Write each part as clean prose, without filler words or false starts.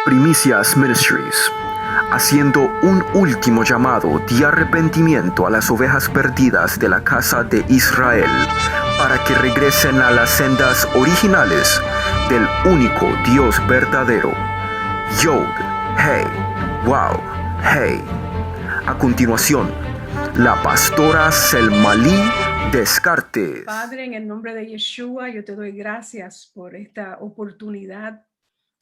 Primicias Ministries, haciendo un último llamado de arrepentimiento a las ovejas perdidas de la casa de Israel, para que regresen a las sendas originales del único Dios verdadero. Yod, Hey, Wow, Hey. A continuación, la pastora Selmalí Descartes. Padre, en el nombre de Yeshua, yo te doy gracias por esta oportunidad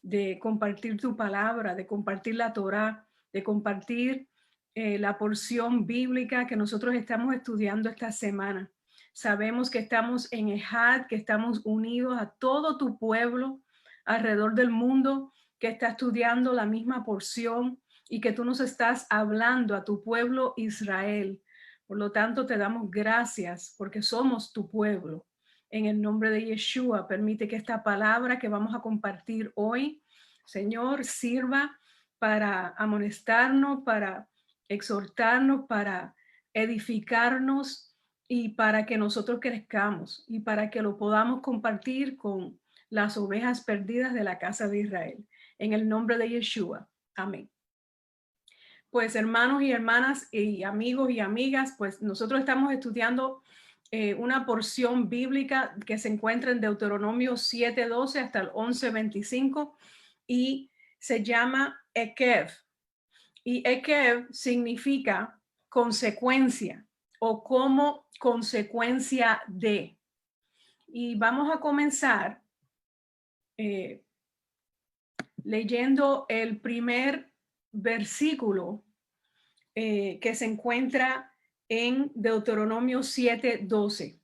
de compartir tu palabra, de compartir la Torá, de compartir la porción bíblica que nosotros estamos estudiando esta semana. Sabemos que estamos en Ejad, que estamos unidos a todo tu pueblo alrededor del mundo que está estudiando la misma porción y que tú nos estás hablando a tu pueblo Israel. Por lo tanto, te damos gracias porque somos tu pueblo. En el nombre de Yeshua, permite que esta palabra que vamos a compartir hoy, Señor, sirva para amonestarnos, para exhortarnos, para edificarnos y para que nosotros crezcamos y para que lo podamos compartir con las ovejas perdidas de la casa de Israel. En el nombre de Yeshua. Amén. Pues hermanos y hermanas y amigos y amigas, pues nosotros estamos estudiando una porción bíblica que se encuentra en Deuteronomio 7:12 hasta el 11:25 y se llama Ekev. Y Ekev significa consecuencia o como consecuencia de. Y vamos a comenzar leyendo el primer versículo que se encuentra en Deuteronomio 7:12.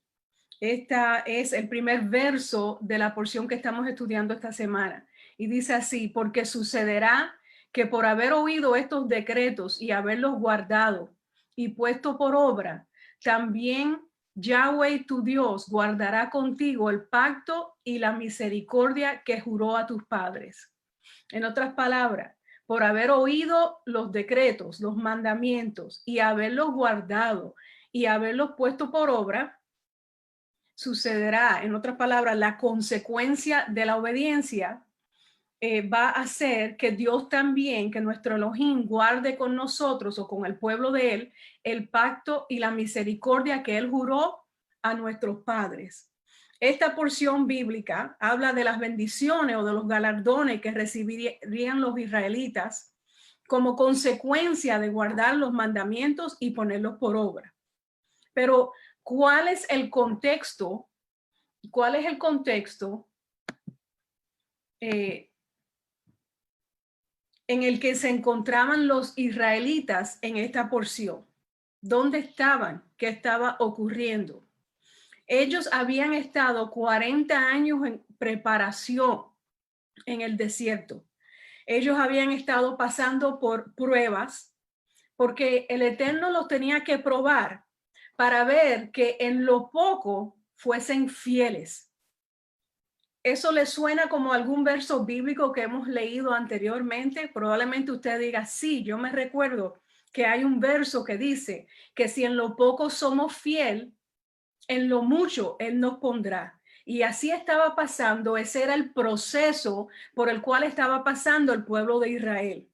Esta es el primer verso de la porción que estamos estudiando esta semana. Y dice así: porque sucederá que por haber oído estos decretos y haberlos guardado y puesto por obra, también Yahweh tu Dios guardará contigo el pacto y la misericordia que juró a tus padres. En otras palabras, por haber oído los decretos, los mandamientos y haberlos guardado y haberlos puesto por obra, sucederá, en otras palabras, la consecuencia de la obediencia va a ser que Dios también, que nuestro Elohim guarde con nosotros o con el pueblo de él el pacto y la misericordia que él juró a nuestros padres. Esta porción bíblica habla de las bendiciones o de los galardones que recibirían los israelitas como consecuencia de guardar los mandamientos y ponerlos por obra. Pero, ¿cuál es el contexto? ¿Cuál es el contexto en el que se encontraban los israelitas en esta porción? ¿Dónde estaban? ¿Qué estaba ocurriendo? Ellos habían estado 40 años en preparación en el desierto. Ellos habían estado pasando por pruebas porque el Eterno los tenía que probar para ver que en lo poco fuesen fieles. ¿Eso les suena como algún verso bíblico que hemos leído anteriormente? Probablemente usted diga, sí, yo me recuerdo que hay un verso que dice que si en lo poco somos fiel, en lo mucho Él nos pondrá. Y así estaba pasando, ese era el proceso por el cual estaba pasando el pueblo de Israel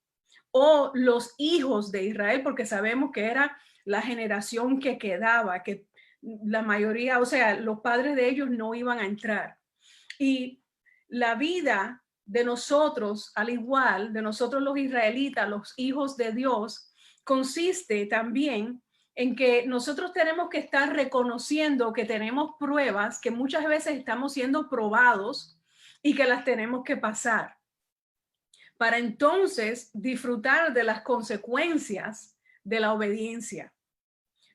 o los hijos de Israel, porque sabemos que era la generación que quedaba, que la mayoría, o sea, los padres de ellos no iban a entrar. Y la vida de nosotros, al igual de nosotros los israelitas, los hijos de Dios, consiste también en que nosotros tenemos que estar reconociendo que tenemos pruebas, que muchas veces estamos siendo probados y que las tenemos que pasar para entonces disfrutar de las consecuencias de la obediencia.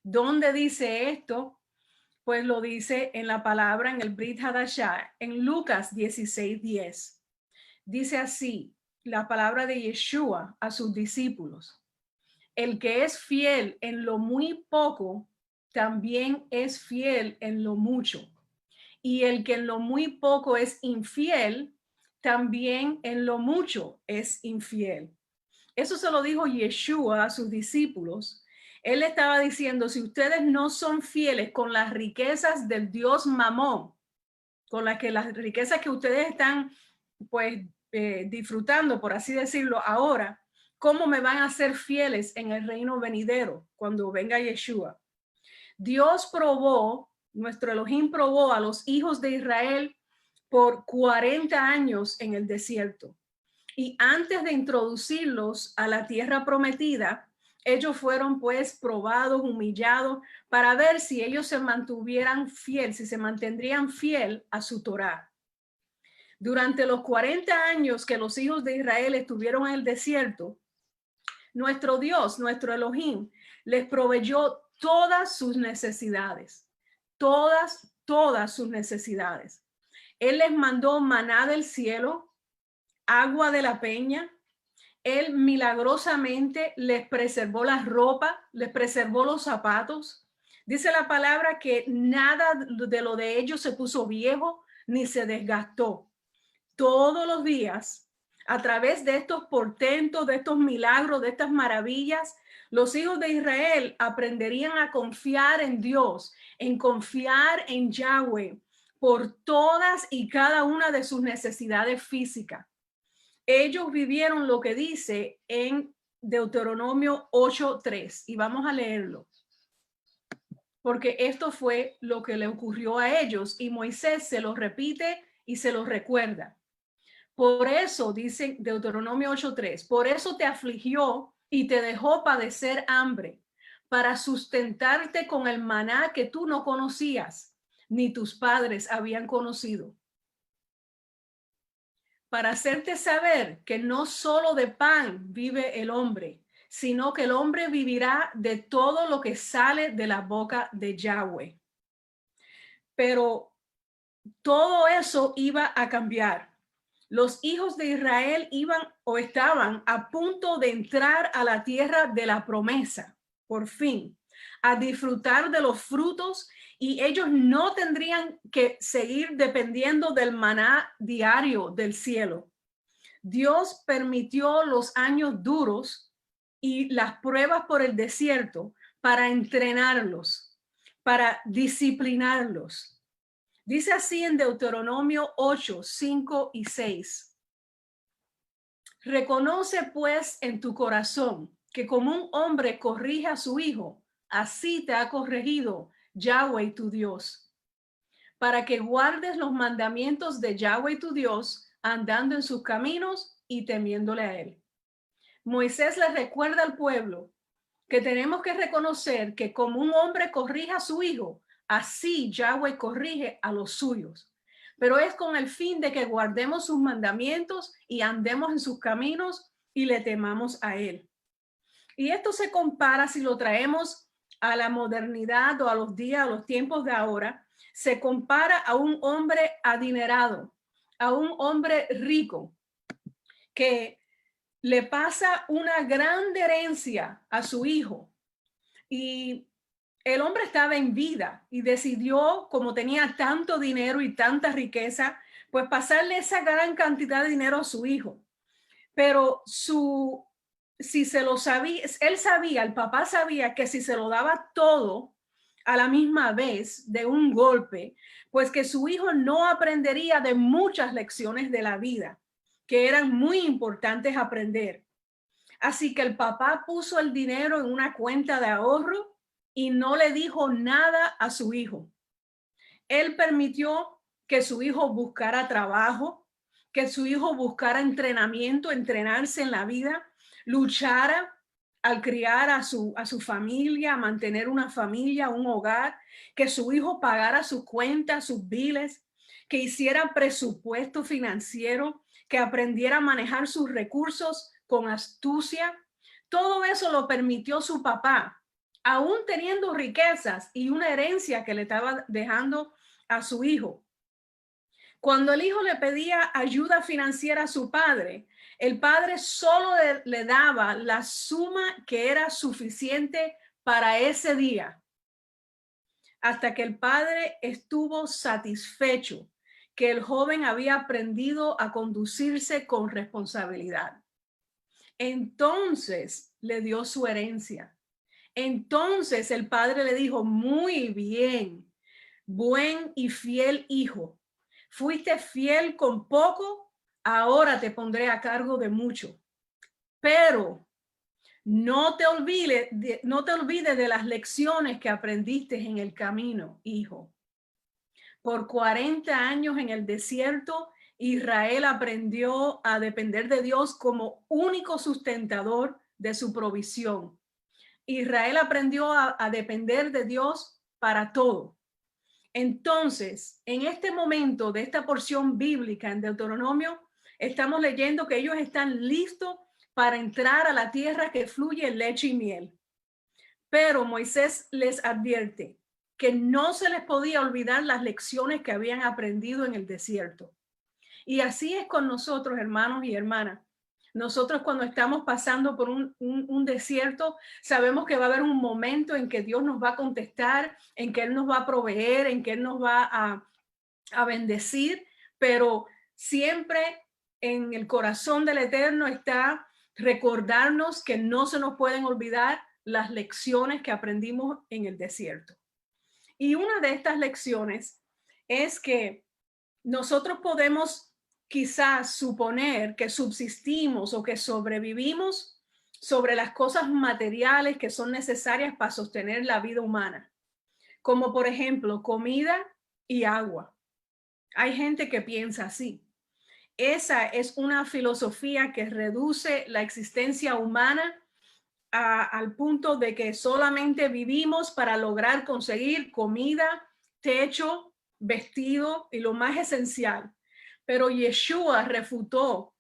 ¿Dónde dice esto? Pues lo dice en la palabra, en el Brit Hadashah, en Lucas 16:10. Dice así la palabra de Yeshua a sus discípulos: el que es fiel en lo muy poco, también es fiel en lo mucho. Y el que en lo muy poco es infiel, también en lo mucho es infiel. Eso se lo dijo Yeshua a sus discípulos. Él estaba diciendo, si ustedes no son fieles con las riquezas del Dios Mamón, con las riquezas que ustedes están pues disfrutando, por así decirlo, ahora, ¿cómo me van a ser fieles en el reino venidero cuando venga Yeshua? Dios probó, nuestro Elohim probó a los hijos de Israel por 40 años en el desierto. Y antes de introducirlos a la tierra prometida, ellos fueron pues probados, humillados, para ver si ellos se mantuvieran fiel, si se mantendrían fiel a su Torá. Durante los 40 años que los hijos de Israel estuvieron en el desierto, nuestro Dios, nuestro Elohim, les proveyó todas sus necesidades, todas sus necesidades. Él les mandó maná del cielo, agua de la peña. Él milagrosamente les preservó la ropa, les preservó los zapatos. Dice la palabra que nada de lo de ellos se puso viejo ni se desgastó. Todos los días, a través de estos portentos, de estos milagros, de estas maravillas, los hijos de Israel aprenderían a confiar en Dios, en confiar en Yahweh por todas y cada una de sus necesidades físicas. Ellos vivieron lo que dice en Deuteronomio 8:3 y vamos a leerlo, porque esto fue lo que le ocurrió a ellos y Moisés se lo repite y se lo recuerda. Por eso, dice Deuteronomio 8:3, por eso te afligió y te dejó padecer hambre, para sustentarte con el maná que tú no conocías, ni tus padres habían conocido, para hacerte saber que no solo de pan vive el hombre, sino que el hombre vivirá de todo lo que sale de la boca de Yahweh. Pero todo eso iba a cambiar. Los hijos de Israel iban o estaban a punto de entrar a la tierra de la promesa, por fin, a disfrutar de los frutos, y ellos no tendrían que seguir dependiendo del maná diario del cielo. Dios permitió los años duros y las pruebas por el desierto para entrenarlos, para disciplinarlos. Dice así en Deuteronomio 8, 5 y 6. Reconoce pues en tu corazón que como un hombre corrige a su hijo, así te ha corregido Yahweh tu Dios, para que guardes los mandamientos de Yahweh tu Dios, andando en sus caminos y temiéndole a él. Moisés le recuerda al pueblo que tenemos que reconocer que como un hombre corrige a su hijo, así Yahweh corrige a los suyos. Pero es con el fin de que guardemos sus mandamientos y andemos en sus caminos y le temamos a él. Y esto se compara, si lo traemos a la modernidad o a los días, a los tiempos de ahora, se compara a un hombre adinerado, a un hombre rico que le pasa una gran herencia a su hijo, y el hombre estaba en vida y decidió, como tenía tanto dinero y tanta riqueza, pues pasarle esa gran cantidad de dinero a su hijo. Pero si se lo sabía, él sabía, el papá sabía que si se lo daba todo a la misma vez de un golpe, pues que su hijo no aprendería de muchas lecciones de la vida que eran muy importantes aprender. Así que el papá puso el dinero en una cuenta de ahorro y no le dijo nada a su hijo. Él permitió que su hijo buscara trabajo, que su hijo buscara entrenamiento, entrenarse en la vida, luchara al criar a su familia, a mantener una familia, un hogar, que su hijo pagara sus cuentas, sus biles, que hiciera presupuesto financiero, que aprendiera a manejar sus recursos con astucia. Todo eso lo permitió su papá, aún teniendo riquezas y una herencia que le estaba dejando a su hijo. Cuando el hijo le pedía ayuda financiera a su padre, el padre solo le daba la suma que era suficiente para ese día, hasta que el padre estuvo satisfecho que el joven había aprendido a conducirse con responsabilidad. Entonces le dio su herencia. Entonces el padre le dijo: muy bien, buen y fiel hijo. Fuiste fiel con poco, ahora te pondré a cargo de mucho, pero no te olvides de las lecciones que aprendiste en el camino, hijo. Por 40 años en el desierto, Israel aprendió a depender de Dios como único sustentador de su provisión. Israel aprendió a depender de Dios para todo. Entonces, en este momento de esta porción bíblica en Deuteronomio, estamos leyendo que ellos están listos para entrar a la tierra que fluye leche y miel. Pero Moisés les advierte que no se les podía olvidar las lecciones que habían aprendido en el desierto. Y así es con nosotros, hermanos y hermanas. Nosotros cuando estamos pasando por un desierto, sabemos que va a haber un momento en que Dios nos va a contestar, en que Él nos va a proveer, en que Él nos va a bendecir, pero siempre en el corazón del Eterno está recordarnos que no se nos pueden olvidar las lecciones que aprendimos en el desierto. Y una de estas lecciones es que nosotros podemos quizás suponer que subsistimos o que sobrevivimos sobre las cosas materiales que son necesarias para sostener la vida humana, como por ejemplo comida y agua. Hay gente que piensa así. Esa es una filosofía que reduce la existencia humana al punto de que solamente vivimos para lograr conseguir comida, techo, vestido y lo más esencial. Pero Yeshua refutó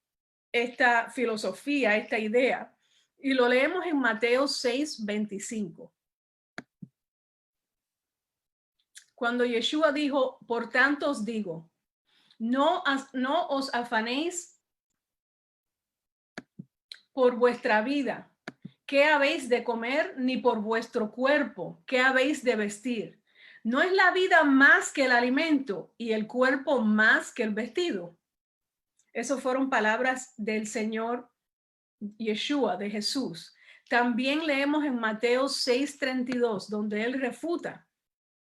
esta filosofía, esta idea, y lo leemos en Mateo 6:25. Cuando Yeshua dijo, por tanto os digo, no os afanéis por vuestra vida, ¿qué habéis de comer? Ni por vuestro cuerpo, ¿qué habéis de vestir? ¿No es la vida más que el alimento y el cuerpo más que el vestido? Esas fueron palabras del Señor Yeshua, de Jesús. También leemos en Mateo 6:32, donde Él refuta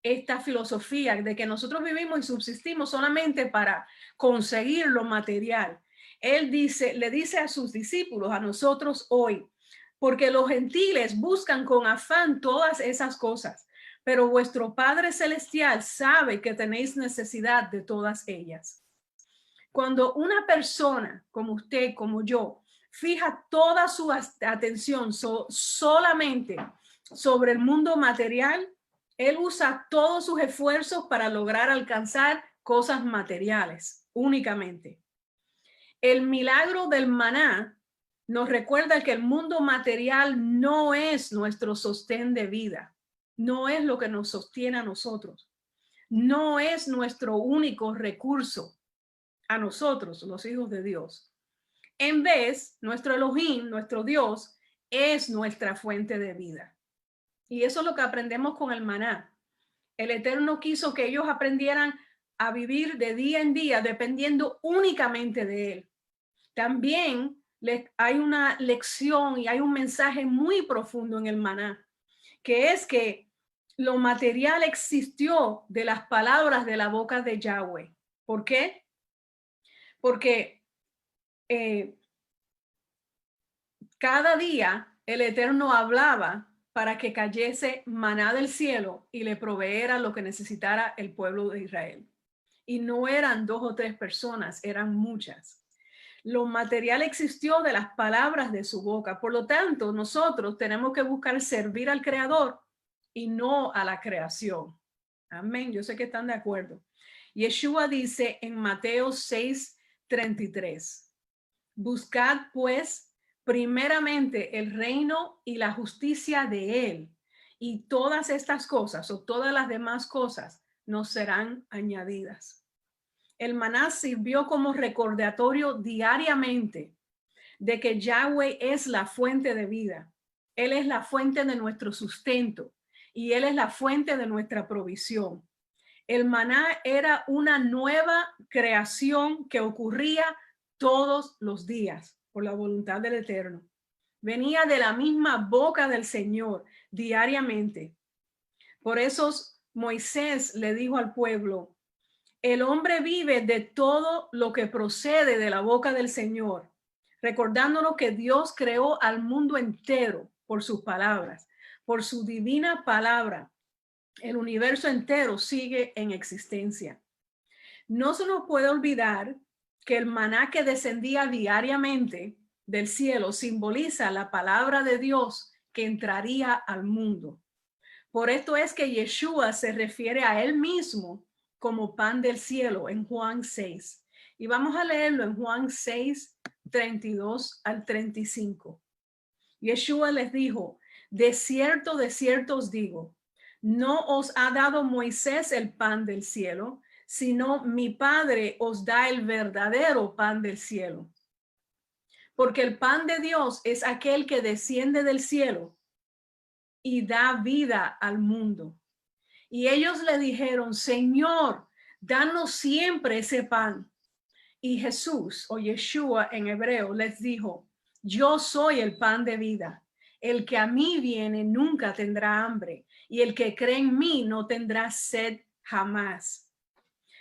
esta filosofía de que nosotros vivimos y subsistimos solamente para conseguir lo material. Él le dice a sus discípulos, a nosotros hoy, porque los gentiles buscan con afán todas esas cosas, pero vuestro Padre Celestial sabe que tenéis necesidad de todas ellas. Cuando una persona como usted, como yo, fija toda su atención solamente sobre el mundo material, él usa todos sus esfuerzos para lograr alcanzar cosas materiales únicamente. El milagro del maná nos recuerda que el mundo material no es nuestro sostén de vida, no es lo que nos sostiene a nosotros, no es nuestro único recurso a nosotros, los hijos de Dios. En vez, nuestro Elohim, nuestro Dios, es nuestra fuente de vida. Y eso es lo que aprendemos con el maná. El Eterno quiso que ellos aprendieran a vivir de día en día dependiendo únicamente de Él. También hay una lección y hay un mensaje muy profundo en el maná, que es que lo material existió de las palabras de la boca de Yahweh. ¿Por qué? Porque cada día el Eterno hablaba para que cayese maná del cielo y le proveera lo que necesitara el pueblo de Israel. Y no eran 2 o 3 personas, eran muchas. Lo material existió de las palabras de su boca. Por lo tanto, nosotros tenemos que buscar servir al Creador y no a la creación. Amén. Yo sé que están de acuerdo. Yeshua dice en Mateo 6:33, buscad pues primeramente el reino y la justicia de Él, y todas estas cosas o todas las demás cosas nos serán añadidas. El maná sirvió como recordatorio diariamente de que Yahweh es la fuente de vida. Él es la fuente de nuestro sustento y Él es la fuente de nuestra provisión. El maná era una nueva creación que ocurría todos los días por la voluntad del Eterno. Venía de la misma boca del Señor diariamente. Por eso Moisés le dijo al pueblo, El hombre vive de todo lo que procede de la boca del Señor, recordándonos que Dios creó al mundo entero por sus palabras, por su divina palabra. El universo entero sigue en existencia. No se nos puede olvidar que el maná que descendía diariamente del cielo simboliza la palabra de Dios que entraría al mundo. Por esto es que Yeshua se refiere a él mismo como pan del cielo en Juan 6. Y vamos a leerlo en Juan 6, 32 al 35. Yeshua les dijo, de cierto os digo, no os ha dado Moisés el pan del cielo, sino mi Padre os da el verdadero pan del cielo. Porque el pan de Dios es aquel que desciende del cielo y da vida al mundo. Y ellos le dijeron, Señor, danos siempre ese pan. Y Jesús, o Yeshua en hebreo, les dijo, yo soy el pan de vida. El que a mí viene nunca tendrá hambre, y el que cree en mí no tendrá sed jamás.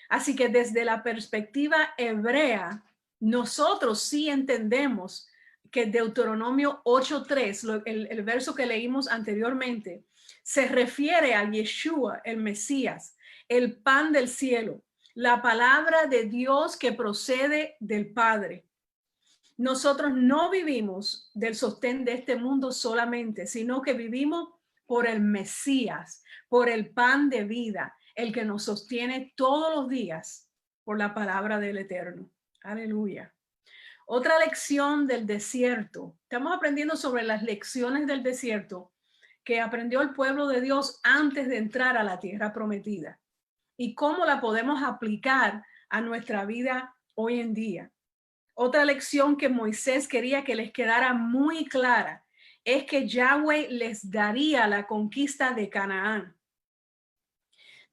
Así que desde la perspectiva hebrea, nosotros sí entendemos que Deuteronomio 8:3, el verso que leímos anteriormente, se refiere a Yeshua, el Mesías, el pan del cielo, la palabra de Dios que procede del Padre. Nosotros no vivimos del sostén de este mundo solamente, sino que vivimos por el Mesías, por el pan de vida, el que nos sostiene todos los días por la palabra del Eterno. Aleluya. Otra lección del desierto. Estamos aprendiendo sobre las lecciones del desierto que aprendió el pueblo de Dios antes de entrar a la tierra prometida y cómo la podemos aplicar a nuestra vida hoy en día. Otra lección que Moisés quería que les quedara muy clara es que Yahweh les daría la conquista de Canaán.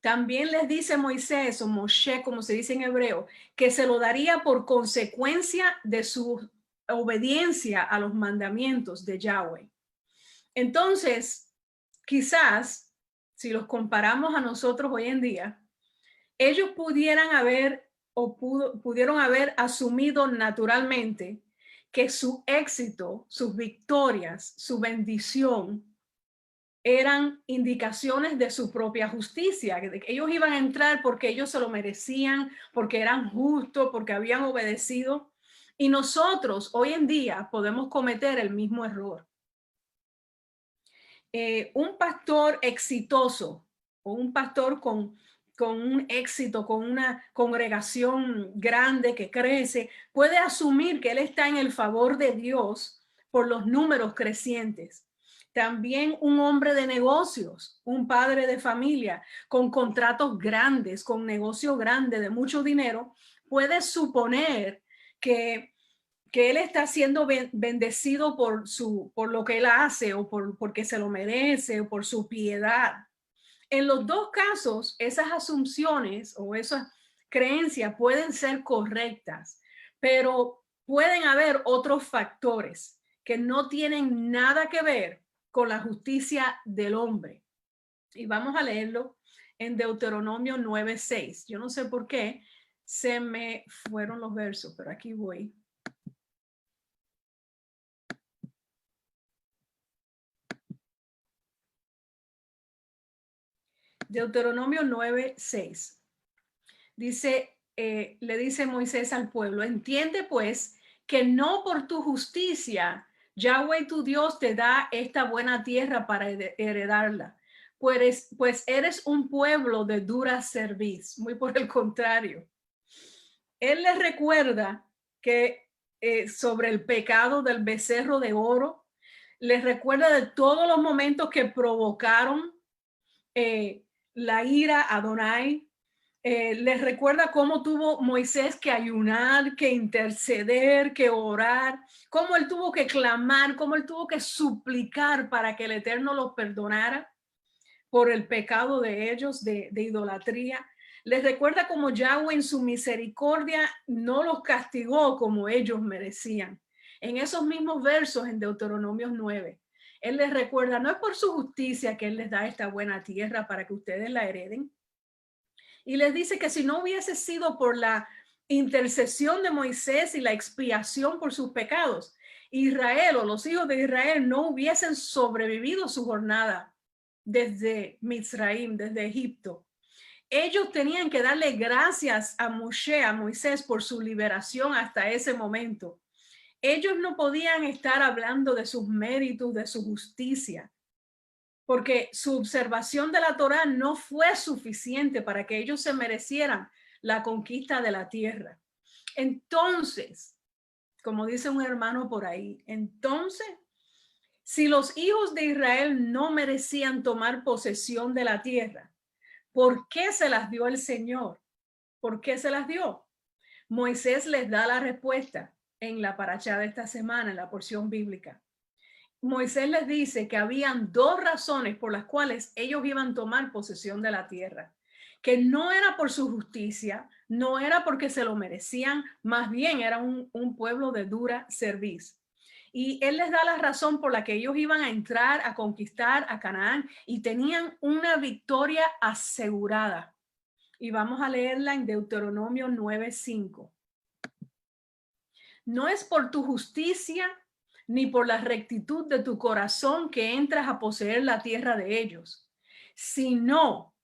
También les dice Moisés, o Moshe, como se dice en hebreo, que se lo daría por consecuencia de su obediencia a los mandamientos de Yahweh. Entonces, quizás, si los comparamos a nosotros hoy en día, ellos pudieran haber pudieron haber asumido naturalmente que su éxito, sus victorias, su bendición eran indicaciones de su propia justicia, que ellos iban a entrar porque ellos se lo merecían, porque eran justos, porque habían obedecido. Y nosotros hoy en día podemos cometer el mismo error. Un pastor exitoso o un pastor con un éxito, con una congregación grande que crece, puede asumir que él está en el favor de Dios por los números crecientes. También un hombre de negocios, un padre de familia con contratos grandes, con negocio grande de mucho dinero, puede suponer que él está siendo bendecido por lo que él hace o porque se lo merece o por su piedad. En los dos casos, esas asunciones o esas creencias pueden ser correctas, pero pueden haber otros factores que no tienen nada que ver con la justicia del hombre. Y vamos a leerlo en Deuteronomio 9:6. Yo no sé por qué se me fueron los versos, pero aquí voy. Deuteronomio 9:6. Dice, le dice Moisés al pueblo, entiende pues que no por tu justicia Yahweh tu Dios te da esta buena tierra para heredarla, pues eres un pueblo de dura cerviz, muy por el contrario. Él les recuerda que sobre el pecado del becerro de oro, les recuerda de todos los momentos que provocaron la ira a Adonai. Les recuerda cómo tuvo Moisés que ayunar, que interceder, que orar, cómo él tuvo que clamar, cómo él tuvo que suplicar para que el Eterno los perdonara por el pecado de ellos, de idolatría. Les recuerda cómo Yahweh en su misericordia no los castigó como ellos merecían. En esos mismos versos en Deuteronomio 9, él les recuerda, no es por su justicia que él les da esta buena tierra para que ustedes la hereden. Y les dice que si no hubiese sido por la intercesión de Moisés y la expiación por sus pecados, Israel o los hijos de Israel no hubiesen sobrevivido su jornada desde Mizraim, desde Egipto. Ellos tenían que darle gracias a Moshe, a Moisés, por su liberación hasta ese momento. Ellos no podían estar hablando de sus méritos, de su justicia, porque su observación de la Torá no fue suficiente para que ellos se merecieran la conquista de la tierra. Entonces, como dice un hermano por ahí, entonces, si los hijos de Israel no merecían tomar posesión de la tierra, ¿por qué se las dio el Señor? ¿Por qué se las dio? Moisés les da la respuesta en la parashá de esta semana, en la porción bíblica. Moisés les dice que habían dos razones por las cuales ellos iban a tomar posesión de la tierra, que no era por su justicia, no era porque se lo merecían, más bien era un pueblo de dura cerviz. Y él les da la razón por la que ellos iban a entrar a conquistar a Canaán y tenían una victoria asegurada. Y vamos a leerla en Deuteronomio 9:5. No es por tu justicia ni por la rectitud de tu corazón que entras a poseer la tierra de ellos, sino,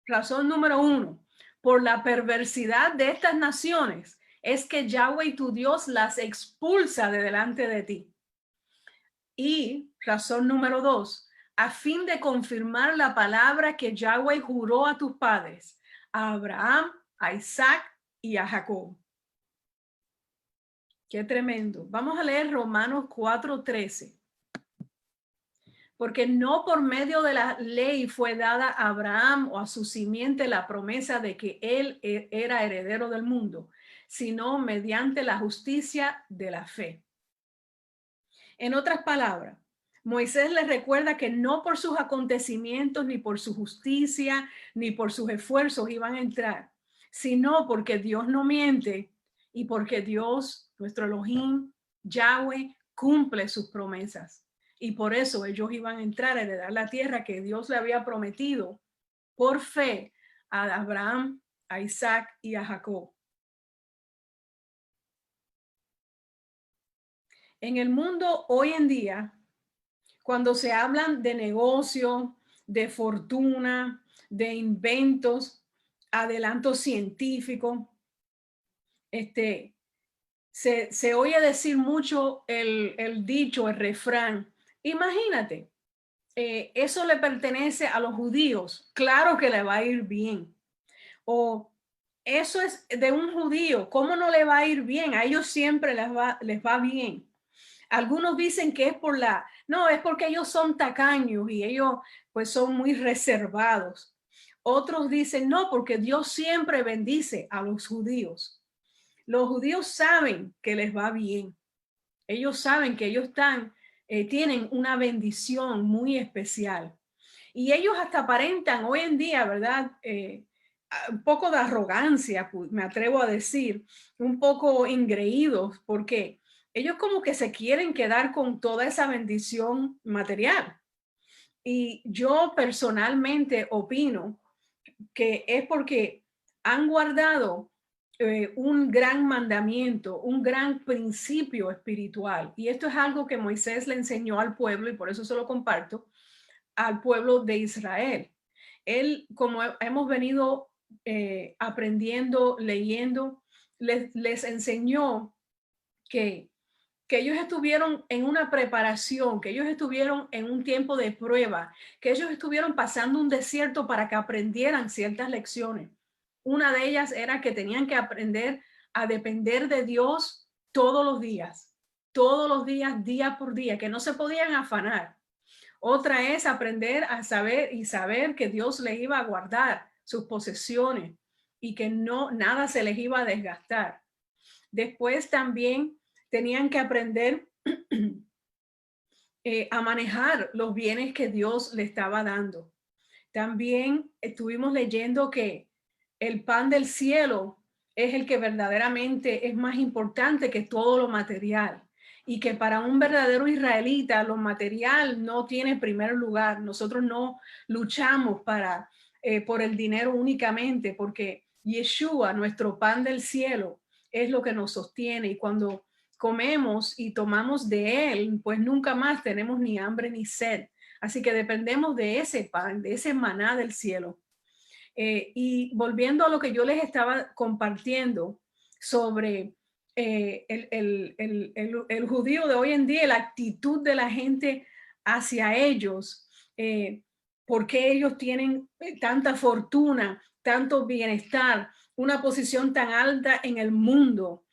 razón número 1, por la perversidad de estas naciones, es que Yahweh tu Dios las expulsa de delante de ti. Y razón número 2, a fin de confirmar la palabra que Yahweh juró a tus padres, a Abraham, a Isaac y a Jacob. Qué tremendo. Vamos a leer Romanos 4:13. Porque no por medio de la ley fue dada a Abraham o a su simiente la promesa de que él era heredero del mundo, sino mediante la justicia de la fe. En otras palabras, Moisés les recuerda que no por sus acontecimientos, ni por su justicia, ni por sus esfuerzos iban a entrar, sino porque Dios no miente y porque Dios, nuestro Elohim, Yahweh, cumple sus promesas. Y por eso ellos iban a entrar a heredar la tierra que Dios le había prometido por fe a Abraham, a Isaac y a Jacob. En el mundo hoy en día, cuando se hablan de negocio, de fortuna, de inventos, adelantos científicos, se oye decir mucho el dicho, el refrán. Imagínate, eso le pertenece a los judíos, claro que le va a ir bien. O eso es de un judío, ¿cómo no le va a ir bien? A ellos siempre les va bien. Algunos dicen que es es porque ellos son tacaños y ellos pues son muy reservados. Otros dicen no, porque Dios siempre bendice a los judíos. Los judíos saben que les va bien. Ellos saben que ellos tienen una bendición muy especial. Y ellos hasta aparentan hoy en día, ¿verdad? Un poco de arrogancia, me atrevo a decir, un poco engreídos, porque ellos como que se quieren quedar con toda esa bendición material. Y yo personalmente opino que es porque han guardado un gran mandamiento, un gran principio espiritual. Y esto es algo que Moisés le enseñó al pueblo y por eso se lo comparto, al pueblo de Israel. Él, como hemos venido aprendiendo, leyendo, les enseñó que ellos estuvieron en una preparación, que ellos estuvieron en un tiempo de prueba, que ellos estuvieron pasando un desierto para que aprendieran ciertas lecciones. Una de ellas era que tenían que aprender a depender de Dios todos los días, día por día, que no se podían afanar. Otra es aprender a saber que Dios les iba a guardar sus posesiones y que nada se les iba a desgastar. Después también tenían que aprender a manejar los bienes que Dios le estaba dando. También estuvimos leyendo que el pan del cielo es el que verdaderamente es más importante que todo lo material y que para un verdadero israelita lo material no tiene primer lugar. Nosotros no luchamos para por el dinero únicamente, porque Yeshua, nuestro pan del cielo, es lo que nos sostiene, y cuando comemos y tomamos de él, pues nunca más tenemos ni hambre ni sed. Así que dependemos de ese pan, de ese maná del cielo. Y volviendo a lo que yo les estaba compartiendo sobre el judío de hoy en día, la actitud de la gente hacia ellos, por qué ellos tienen tanta fortuna, tanto bienestar, una posición tan alta en el mundo.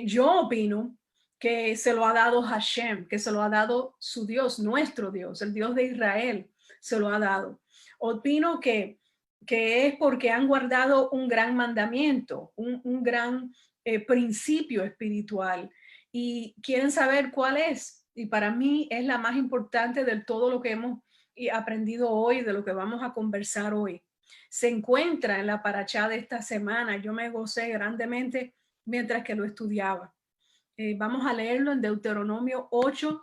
Yo opino que se lo ha dado Hashem, que se lo ha dado su Dios, nuestro Dios, el Dios de Israel, se lo ha dado. Opino que es porque han guardado un gran mandamiento, un gran principio espiritual, y quieren saber cuál es. Y para mí es la más importante de todo lo que hemos aprendido hoy, de lo que vamos a conversar hoy. Se encuentra en la parashá de esta semana. Yo me gocé grandemente mientras que lo estudiaba. Vamos a leerlo en Deuteronomio 8,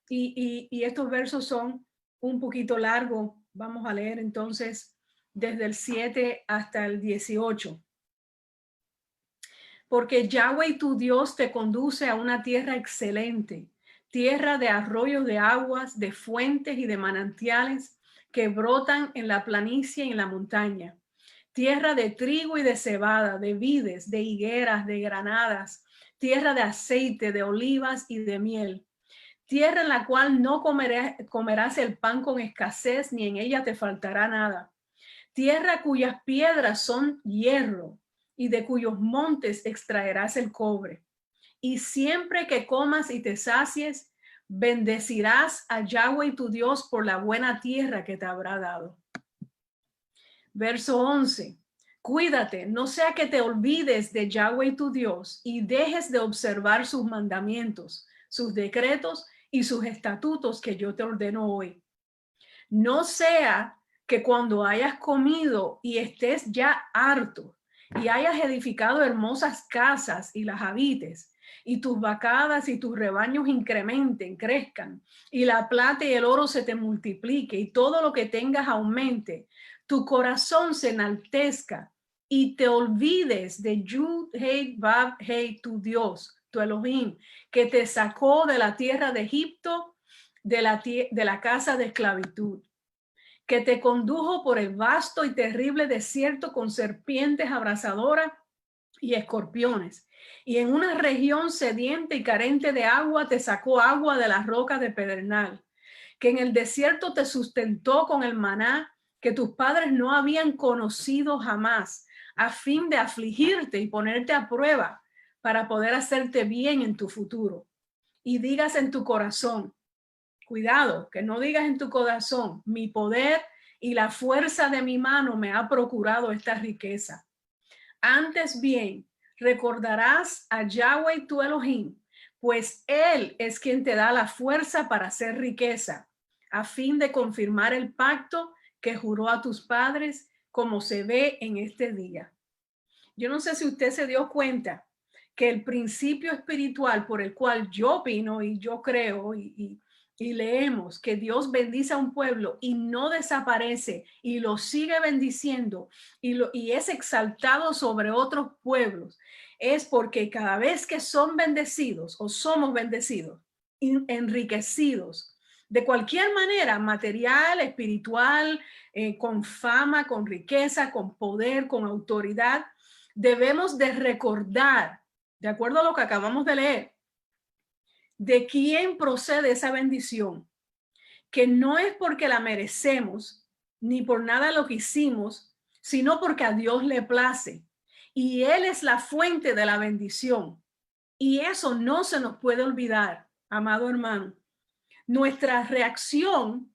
y estos versos son un poquito largos. Vamos a leer entonces desde el 7 hasta el 18. Porque Yahweh tu Dios te conduce a una tierra excelente, tierra de arroyos de aguas, de fuentes y de manantiales que brotan en la planicie y en la montaña, tierra de trigo y de cebada, de vides, de higueras, de granadas, tierra de aceite, de olivas y de miel, tierra en la cual no comerás el pan con escasez, ni en ella te faltará nada, tierra cuyas piedras son hierro, y de cuyos montes extraerás el cobre. Y siempre que comas y te sacies, bendecirás a Yahweh tu Dios por la buena tierra que te habrá dado. Verso 11. Cuídate, no sea que te olvides de Yahweh tu Dios y dejes de observar sus mandamientos, sus decretos y sus estatutos que yo te ordeno hoy. No sea que cuando hayas comido y estés ya harto y hayas edificado hermosas casas y las habites, y tus vacadas y tus rebaños incrementen, crezcan, y la plata y el oro se te multiplique, y todo lo que tengas aumente, tu corazón se enaltezca, y te olvides de Yud Hei Vav Hei, tu Dios, tu Elohim, que te sacó de la tierra de Egipto, de la casa de esclavitud, que te condujo por el vasto y terrible desierto con serpientes abrasadoras y escorpiones, y en una región sedienta y carente de agua te sacó agua de las rocas de pedernal, que en el desierto te sustentó con el maná que tus padres no habían conocido jamás, a fin de afligirte y ponerte a prueba para poder hacerte bien en tu futuro. Y digas en tu corazón, cuidado, que no digas en tu corazón, mi poder y la fuerza de mi mano me ha procurado esta riqueza. Antes bien, recordarás a Yahweh tu Elohim, pues él es quien te da la fuerza para hacer riqueza, a fin de confirmar el pacto que juró a tus padres, como se ve en este día. Yo no sé si usted se dio cuenta que el principio espiritual por el cual yo opino y yo creo y leemos que Dios bendice a un pueblo y no desaparece y lo sigue bendiciendo y es exaltado sobre otros pueblos, es porque cada vez que son bendecidos o somos bendecidos, enriquecidos de cualquier manera, material, espiritual, con fama, con riqueza, con poder, con autoridad, debemos de recordar, de acuerdo a lo que acabamos de leer, de quién procede esa bendición, que no es porque la merecemos, ni por nada lo que hicimos, sino porque a Dios le place. Y Él es la fuente de la bendición. Y eso no se nos puede olvidar, amado hermano. Nuestra reacción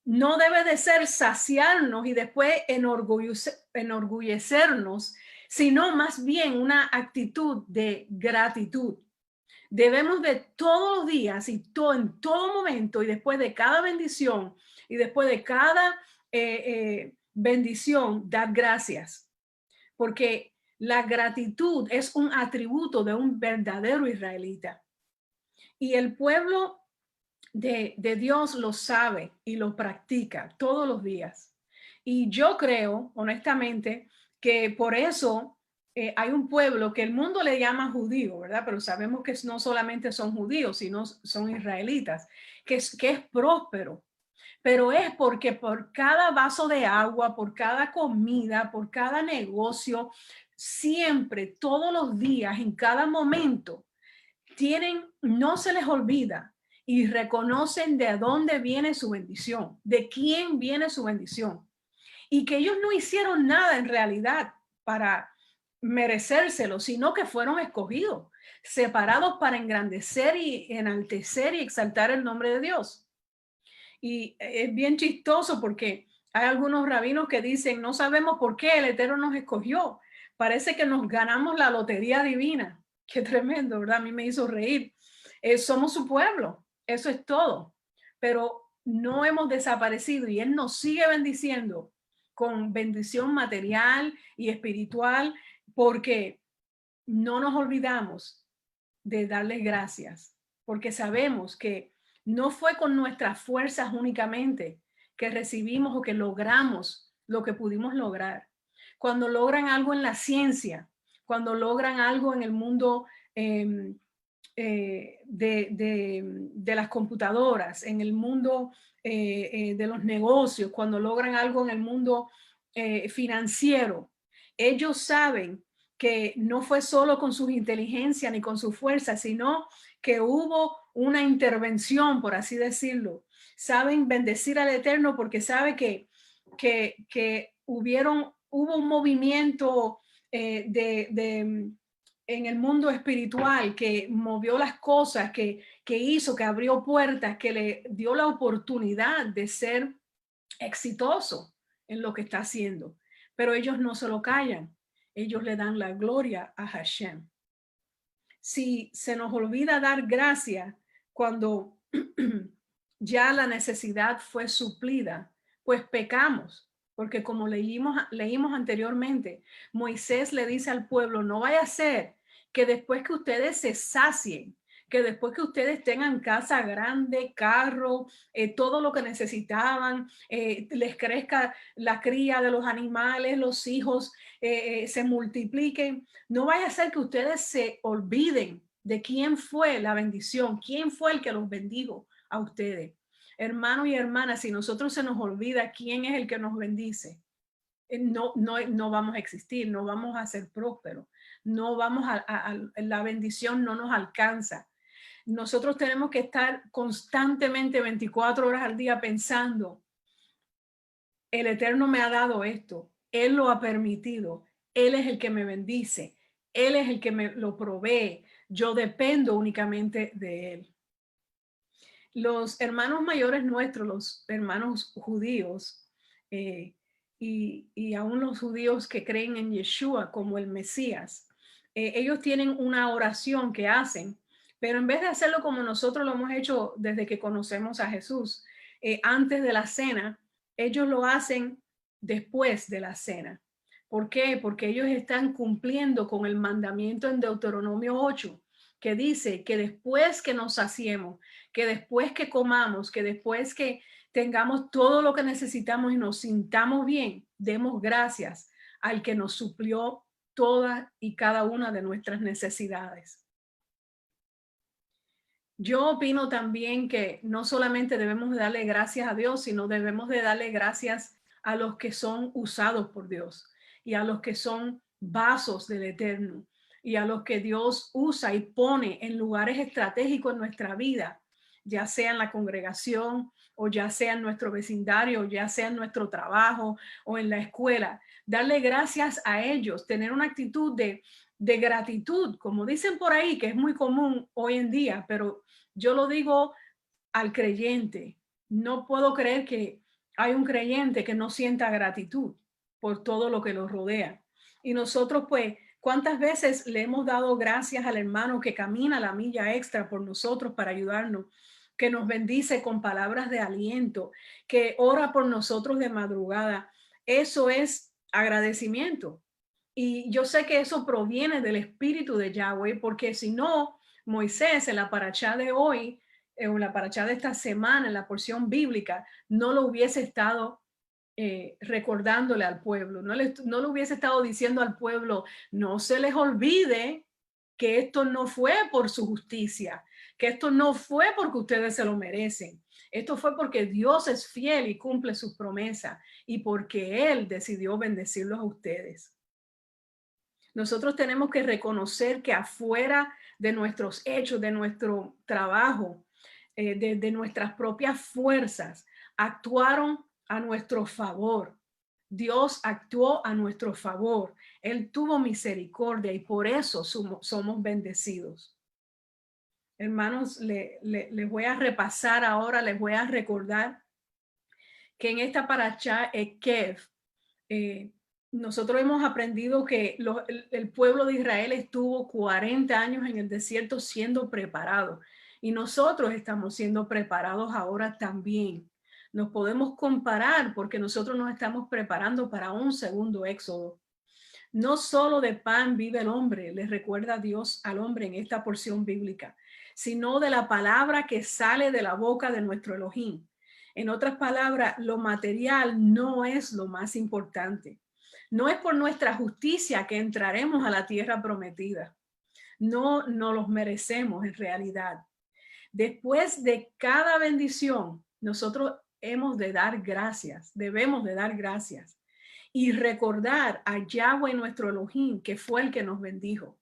no debe de ser saciarnos y después enorgullecernos, sino más bien una actitud de gratitud. Debemos de todos los días y en todo momento y después de cada bendición y después de cada bendición, dar gracias. Porque la gratitud es un atributo de un verdadero israelita. Y el pueblo de Dios lo sabe y lo practica todos los días. Y yo creo, honestamente, que por eso hay un pueblo que el mundo le llama judío, ¿verdad? Pero sabemos que no solamente son judíos, sino son israelitas, que es próspero. Pero es porque por cada vaso de agua, por cada comida, por cada negocio, siempre, todos los días, en cada momento, no se les olvida y reconocen de dónde viene su bendición, de quién viene su bendición. Y que ellos no hicieron nada en realidad para merecérselo, sino que fueron escogidos, separados para engrandecer y enaltecer y exaltar el nombre de Dios. Y es bien chistoso porque hay algunos rabinos que dicen, no sabemos por qué el Eterno nos escogió. Parece que nos ganamos la lotería divina. Qué tremendo, ¿verdad? A mí me hizo reír. Somos su pueblo, eso es todo. Pero no hemos desaparecido y Él nos sigue bendiciendo con bendición material y espiritual porque no nos olvidamos de darles gracias, porque sabemos que no fue con nuestras fuerzas únicamente que recibimos o que logramos lo que pudimos lograr. Cuando logran algo en la ciencia, cuando logran algo en el mundo de las computadoras, en el mundo de los negocios, cuando logran algo en el mundo financiero, ellos saben que no fue solo con sus inteligencias ni con su fuerza, sino que hubo una intervención, por así decirlo. Saben bendecir al Eterno porque sabe que hubo un movimiento en el mundo espiritual que movió las cosas, que hizo, que abrió puertas, que le dio la oportunidad de ser exitoso en lo que está haciendo. Pero ellos no se lo callan, ellos le dan la gloria a Hashem. Si se nos olvida dar gracias cuando ya la necesidad fue suplida, pues pecamos, porque como leímos anteriormente, Moisés le dice al pueblo, no vaya a ser que después que ustedes se sacien, que después que ustedes tengan casa grande, carro, todo lo que necesitaban, les crezca la cría de los animales, los hijos se multipliquen, no vaya a ser que ustedes se olviden de quién fue la bendición, quién fue el que los bendijo a ustedes. Hermanos y hermanas, si nosotros se nos olvida quién es el que nos bendice, no vamos a existir, no vamos a ser prósperos, no vamos la bendición no nos alcanza. Nosotros tenemos que estar constantemente 24 horas al día pensando, el Eterno me ha dado esto, Él lo ha permitido, Él es el que me bendice, Él es el que me lo provee, yo dependo únicamente de Él. Los hermanos mayores nuestros, los hermanos judíos, y aún los judíos que creen en Yeshua como el Mesías, ellos tienen una oración que hacen, pero en vez de hacerlo como nosotros lo hemos hecho desde que conocemos a Jesús, antes de la cena, ellos lo hacen después de la cena. ¿Por qué? Porque ellos están cumpliendo con el mandamiento en Deuteronomio 8, que dice que después que nos saciemos, que después que comamos, que después que tengamos todo lo que necesitamos y nos sintamos bien, demos gracias al que nos suplió todas y cada una de nuestras necesidades. Yo opino también que no solamente debemos darle gracias a Dios, sino debemos de darle gracias a los que son usados por Dios y a los que son vasos del Eterno y a los que Dios usa y pone en lugares estratégicos en nuestra vida, ya sea en la congregación o ya sea en nuestro vecindario, ya sea en nuestro trabajo o en la escuela. Darle gracias a ellos, tener una actitud de gratitud, como dicen por ahí, que es muy común hoy en día, pero yo lo digo al creyente. No puedo creer que hay un creyente que no sienta gratitud por todo lo que los rodea. Y nosotros, pues, ¿cuántas veces le hemos dado gracias al hermano que camina la milla extra por nosotros para ayudarnos, que nos bendice con palabras de aliento, que ora por nosotros de madrugada? Eso es agradecimiento. Y yo sé que eso proviene del espíritu de Yahweh, porque si no, Moisés en la parashá de hoy, en la parashá de esta semana, en la porción bíblica, no lo hubiese estado recordándole al pueblo. No le hubiese estado diciendo al pueblo, no se les olvide que esto no fue por su justicia, que esto no fue porque ustedes se lo merecen. Esto fue porque Dios es fiel y cumple sus promesas y porque Él decidió bendecirlos a ustedes. Nosotros tenemos que reconocer que afuera de nuestros hechos, de nuestro trabajo, de nuestras propias fuerzas, actuaron a nuestro favor. Dios actuó a nuestro favor. Él tuvo misericordia y por eso somos bendecidos. Hermanos, les voy a repasar ahora, les voy a recordar que en esta paracha Ekev, nosotros hemos aprendido que el pueblo de Israel estuvo 40 años en el desierto siendo preparado y nosotros estamos siendo preparados ahora también. Nos podemos comparar porque nosotros nos estamos preparando para un segundo éxodo. No solo de pan vive el hombre, le recuerda Dios al hombre en esta porción bíblica, sino de la palabra que sale de la boca de nuestro Elohim. En otras palabras, lo material no es lo más importante. No es por nuestra justicia que entraremos a la tierra prometida. No los merecemos en realidad. Después de cada bendición, nosotros hemos de dar gracias, debemos de dar gracias y recordar a Yahweh nuestro Elohim, que fue el que nos bendijo.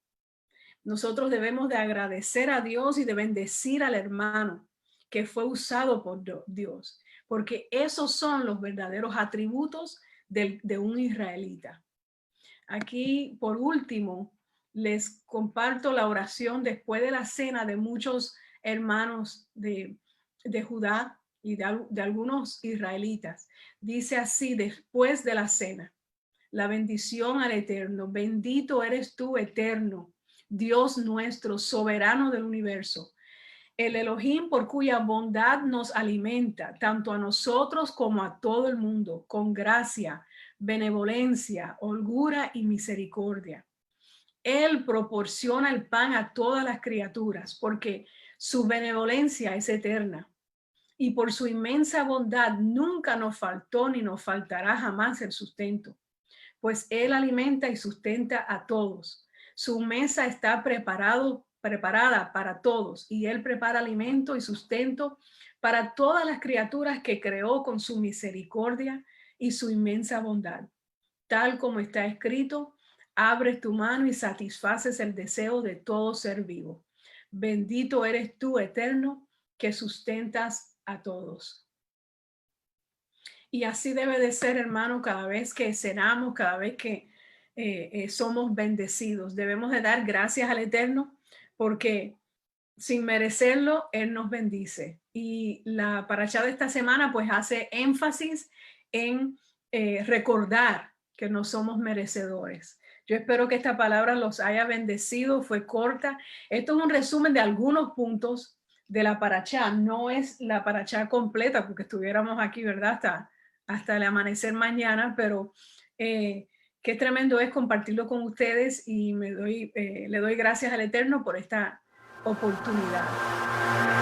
Nosotros debemos de agradecer a Dios y de bendecir al hermano que fue usado por Dios, porque esos son los verdaderos atributos de un israelita. Aquí, por último, les comparto la oración después de la cena de muchos hermanos de Judá y de algunos israelitas. Dice así después de la cena: la bendición al Eterno. Bendito eres tú, Eterno, Dios nuestro, soberano del universo, el Elohim por cuya bondad nos alimenta, tanto a nosotros como a todo el mundo, con gracia, benevolencia, holgura y misericordia. Él proporciona el pan a todas las criaturas, porque su benevolencia es eterna. Y por su inmensa bondad nunca nos faltó ni nos faltará jamás el sustento, pues Él alimenta y sustenta a todos. Su mesa está preparada para todos y Él prepara alimento y sustento para todas las criaturas que creó con su misericordia y su inmensa bondad. Tal como está escrito, abres tu mano y satisfaces el deseo de todo ser vivo. Bendito eres tú, Eterno, que sustentas a todos. Y así debe de ser, hermano, cada vez que cenamos, cada vez que somos bendecidos. Debemos de dar gracias al Eterno porque sin merecerlo, Él nos bendice. Y la parashá de esta semana pues hace énfasis en recordar que no somos merecedores. Yo espero que esta palabra los haya bendecido. Fue corta. Esto es un resumen de algunos puntos de la parashá. No es la parashá completa porque estuviéramos aquí, ¿verdad? Hasta el amanecer mañana, pero qué tremendo es compartirlo con ustedes y le doy gracias al Eterno por esta oportunidad.